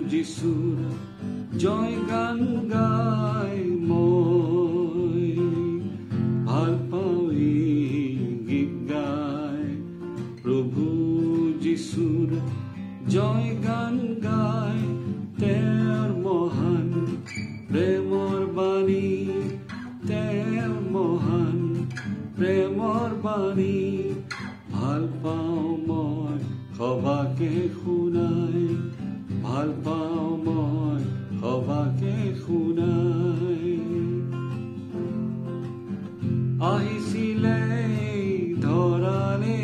যিশুৰ জয় গান গাই মই ভাল পাওঁ এই গীত গাই প্ৰভু যিশুৰ জয় গান গাই তেওঁৰ মহান প্ৰেমৰ বাণী তেওঁৰ মহান প্ৰেমৰ বাণী ভাল পাওঁ মই সবাকে শুনাই ভাল পাওঁ মই সবাকে শুনাই আহিছিলে ধৰালে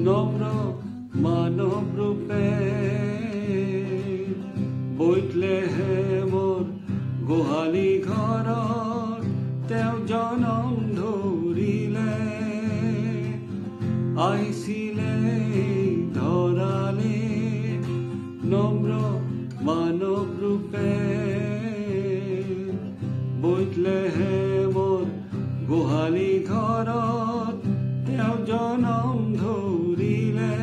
নম্ৰ মানৱ ৰূপে বৈতলেহেমৰ গোহালি ঘৰত তেওঁ জনম ধৰিলে আহিছিলে ধৰালে নম্ৰ মানৱ ৰূপে বৈতলেহেমৰ গোহালি ঘৰত তেওঁ জনম ধৰিলে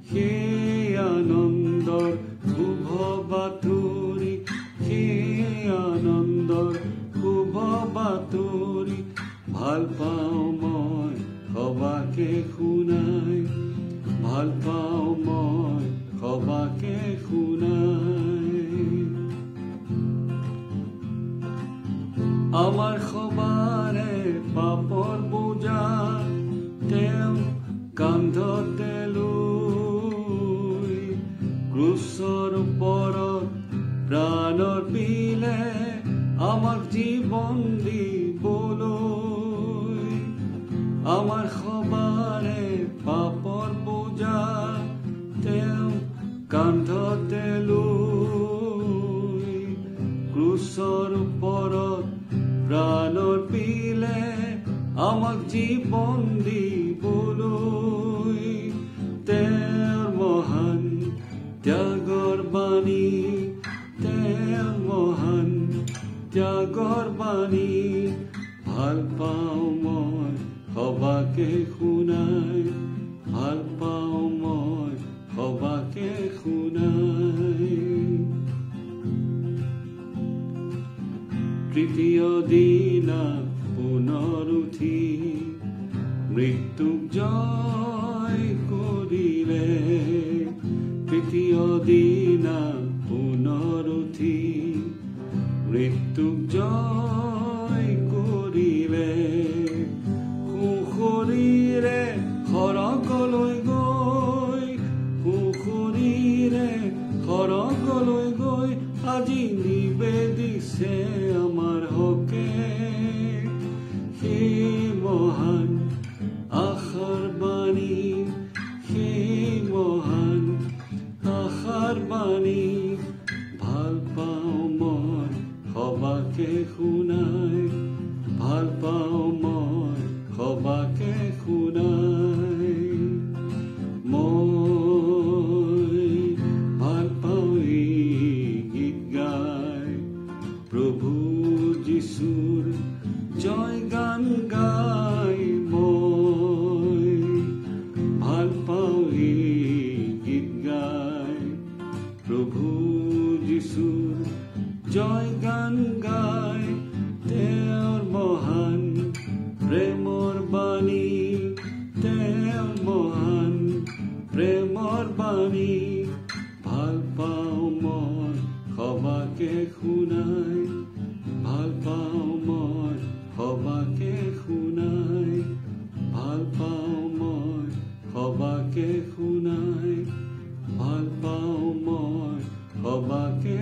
সেই আনন্দৰ শুভ বাতৰি সেই আনন্দৰ শুভ বাতৰি ভাল পাওঁ মই সবাকে শুনাই ভাল পাওঁ মই সবাকে শুনাই আমাৰ সবাৰে পাপৰ বোজা তেওঁ কান্ধতে লৈ ক্ৰুচৰ ওপৰত প্ৰাণৰ পিলে আমাক জীৱন দিবলৈ আমাৰ সবাৰে পাপৰ বোজা তেওঁ কান্ধতে লৈ ক্ৰুচৰ ওপৰত প্ৰাণৰ পিলে আমাক জীৱন দিবলৈ তেওঁৰ মহান ত্যাগৰ বাণী তেওঁৰ মহান ত্যাগৰ বাণী ভাল পাওঁ মই সবাকে শুনাই ভাল পাওঁ মই সবাকে শুনাই তৃতীয় দিনা পুনৰ উঠি মৃত্যুক জয় কৰিলে তৃতীয় দিনা পুনৰ উঠি মৃত্যুক জয় কৰিলে সুশৰীৰে সৰগলৈ গৈ সুশৰীৰে সৰগলৈ গৈ আজি নিবেদিছে আমাৰ হকে সেই মহান আশাৰ বাণী সেই মহান আশাৰ বাণী ভাল পাওঁ মই সবাকে শুনাই ভাল পাওঁ মই সবাকে শুনাই মই ভাল পাওঁ এই গীত গাই প্ৰভু যিশুৰ জয় গান গাই মই ভাল পাওঁ এই গীত গাই প্ৰভু যিশুৰ জয় গান গাই তেওঁৰ মহান প্ৰেমৰ বাণী তেওঁৰ মহান প্ৰেমৰ বাণী ভাল পাওঁ মই সবাকে শুনাই ভাল পাওঁ মই সবাকে শুনাই ভাল পাওঁ মই সবাকে শুনাই ভাল পাওঁ মই সবাকে